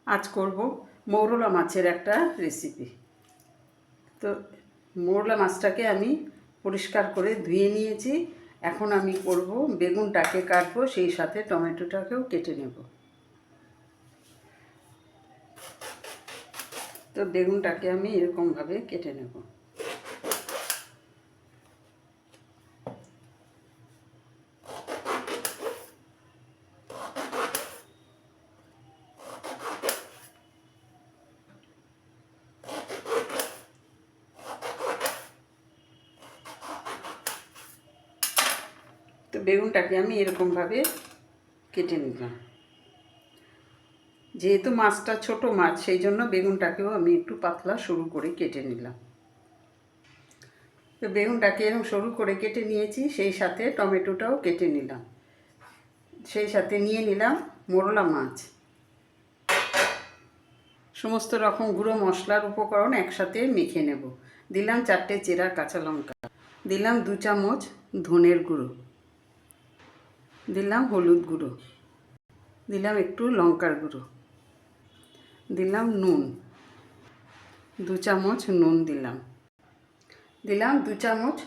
আজ করব মৌরলা মাছের একটা রেসিপি। তো মৌরলা মাছটাকে আমি পরিষ্কার করে ধুয়ে নিয়েছি। এখন আমি করব বেগুনটাকে কাটবো, সেই সাথে টমেটোটাকেও কেটে নেব। তো বেগুনটাকে আমি এরকমভাবে কেটে নেব। তো বেগুনটাকে আমি এরকমভাবে কেটে নিলাম। যেহেতু মাছটা ছোট মাছ, সেই জন্য বেগুনটাকেও আমি একটু পাতলা সরু করে কেটে নিলাম। তো বেগুনটাকে এরকম সরু করে কেটে নিয়েছি, সেই সাথে টমেটোটাও কেটে নিলাম। সেই সাথে নিয়ে নিলাম মোরলা মাছ। সমস্ত রকম গুঁড়ো মশলার উপকরণ একসাথে মেখে নেব। দিলাম 4টে চেরা কাঁচা লঙ্কা, দিলাম 2 চামচ ধনের গুঁড়ো, দিলাম হলুদ গুঁড়ো, দিলাম একটু লঙ্কার গুঁড়ো, দিলাম নুন, 2 চামচ নুন দিলাম, দিলাম 2 চামচ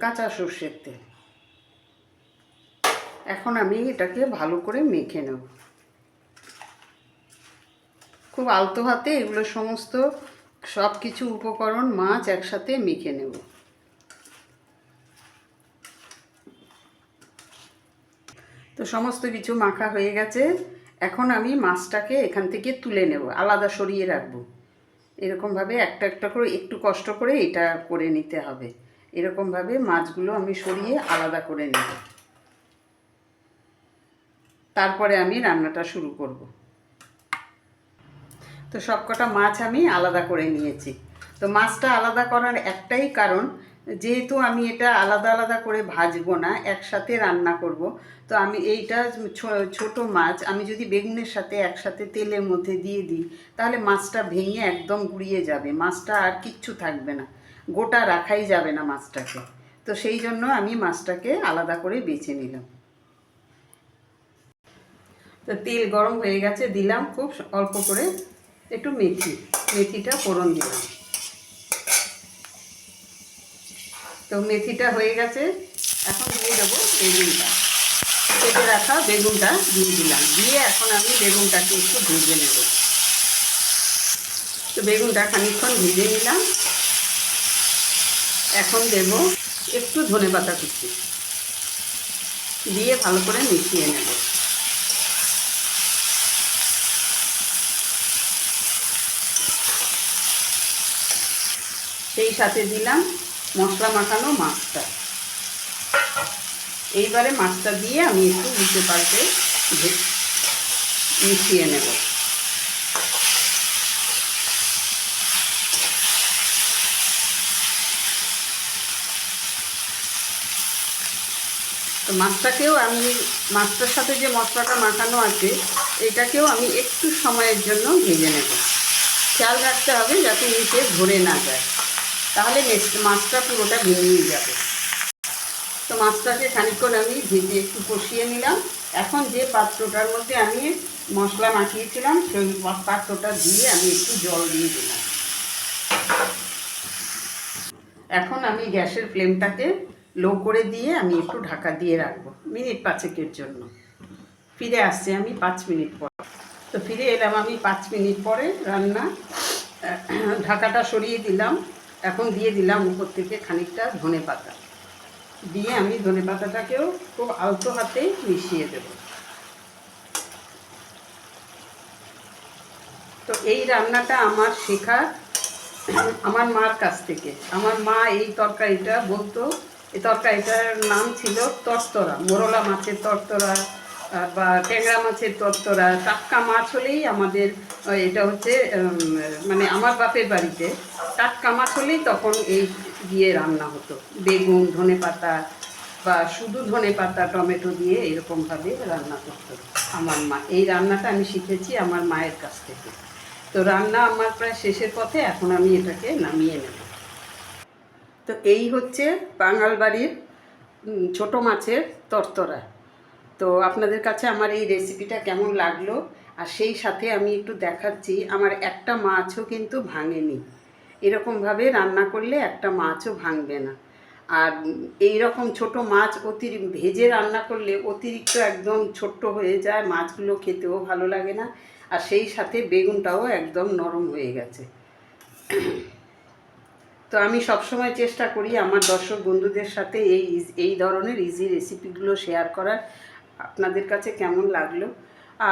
কাঁচা সর্ষের তেল। এখন আমি এটাকে ভালো করে মেখে নেব। খুব আলতো হাতে এগুলো সমস্ত সব কিছু উপকরণ মাছ একসাথে মেখে নেব। তো সমস্ত কিছু মাখা হয়ে গেছে। এখন আমি মাছটাকে এখান থেকে তুলে নেব, আলাদা সরিয়ে রাখবো। এরকমভাবে একটা একটা করে একটু কষ্ট করে এটা করে নিতে হবে। এরকমভাবে মাছগুলো আমি সরিয়ে আলাদা করে নেব। তারপরে আমি রান্নাটা শুরু করব। তো সবকটা মাছ আমি আলাদা করে নিয়েছি। তো মাছটা আলাদা করার একটাই কারণ, যেহেতু আমি এটা আলাদা আলাদা করে ভাজবো না, একসাথে রান্না করব। তো আমি এইটা ছোট মাছ আমি যদি বেগুনের সাথে একসাথে তেলের মধ্যে দিয়ে দিই, তাহলে মাছটা ভেঙে একদম গুঁড়িয়ে যাবে, মাছটা আর কিচ্ছু থাকবে না, গোটা রাখাই যাবে না মাছটাকে। তো সেই জন্য আমি মাছটাকে আলাদা করে বেছে নিলাম। তো তেল গরম হয়ে গেছে, দিলাম খুব অল্প করে একটু মেথিটা ফোড়ন দিলাম। তো মেথিটা হয়ে গেছে, এখন দিয়ে দেবো বেগুনটা। কেটে রাখা বেগুনটা দিয়ে দিলাম, দিয়ে এখন আমি বেগুনটাকে একটু ভেজে নেব। তো বেগুনটা খানিকক্ষণ ভেজে নিলাম। এখন দেব একটু ধনেপাতা কুচি, দিয়ে ভালো করে মিশিয়ে নেব। সেই সাথে দিলাম মশলা মাখানো মাছটা। এইবারে মাছটা দিয়ে আমি একটু উল্টে পাল্টে মিশিয়ে নেব। তো মাছটাকেও আমি, মাছটার সাথে যে মশলাটা মাখানো আছে, এটাকেও আমি একটু সময়ের জন্য ভেজে নেব। খেয়াল রাখতে হবে যাতে নিচে ধরে না যায়, তাহলে মাছটা পুরোটা ভেঙে যাবে। তো মাছটাকে খানিকক্ষণ আমি ভেজে একটু কষিয়ে নিলাম। এখন যে পাত্রটার মধ্যে আমি মশলা মাখিয়েছিলাম, সেই পাত্রটা দিয়ে আমি একটু জল দিয়ে দিলাম। এখন আমি গ্যাসের ফ্লেমটাকে লো করে দিয়ে আমি একটু ঢাকা দিয়ে রাখবো মিনিট 5-এর জন্য। ফিরে আসছি আমি 5 মিনিট পর। তো ফিরে এলাম আমি 5 মিনিট পরে রান্না। ঢাকাটা সরিয়ে দিলাম। এখন দিয়ে দিলাম উপর থেকে খানিকটা ধনেপাতা, দিয়ে আমি ধনেপাতাটাকেও খুব আলতো হাতে মিশিয়ে দেব। তো এই রান্নাটা আমার শেখা আমার মার কাছ থেকে। আমার মা এই তরকারিটা বলতো, এই তরকারিটার নাম ছিল তরতরা, মোরলা মাছের তরতরা বা ট্যাংরা মাছের তরতরা। টাটকা মাছ হলেই আমাদের এটা হচ্ছে মানে আমার বাপের বাড়িতে টাটকা মাছ হলেই তখন এই দিয়ে রান্না হতো, বেগুন ধনেপাতা বা শুধু ধনেপাতা টমেটো দিয়ে এরকমভাবে রান্না করতো আমার মা। এই রান্নাটা আমি শিখেছি আমার মায়ের কাছ থেকে। তো রান্না আমার প্রায় শেষের পথে, এখন আমি এটাকে নামিয়ে নেব। তো এই হচ্ছে বাঙাল বাড়ির ছোটো মাছের তরতরা। তো আপনাদের কাছে আমার এই রেসিপিটা কেমন লাগলো আর সেই সাথে আমি একটু দেখাচ্ছি, আমার একটা মাছও কিন্তু ভাঙেনি। এরকমভাবে রান্না করলে একটা মাছও ভাঙবে না। আর এই রকম ছোট মাছ ভেজে রান্না করলে অতিরিক্ত একদম ছোট্ট হয়ে যায়, মাছগুলো খেতেও ভালো লাগে না। আর সেই সাথে বেগুনটাও একদম নরম হয়ে গেছে। তো আমি সবসময় চেষ্টা করি আমার দর্শক বন্ধুদের সাথে এই ধরনের ইজি রেসিপিগুলো শেয়ার করার। আপনাদের কাছে কেমন লাগলো,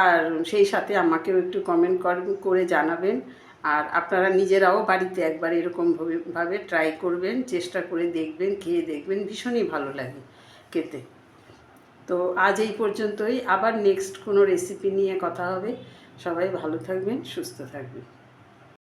আর সেই সাথে আমাকেও একটু কমেন্ট করে জানাবেন। আর আপনারা নিজেরাও বাড়িতে একবার এরকমভাবে ট্রাই করবেন, চেষ্টা করে দেখবেন, খেয়ে দেখবেন, ভীষণই ভালো লাগে খেতে। তো আজ এই পর্যন্তই, আবার নেক্সট কোনো রেসিপি নিয়ে কথা হবে। সবাই ভালো থাকবেন, সুস্থ থাকবেন।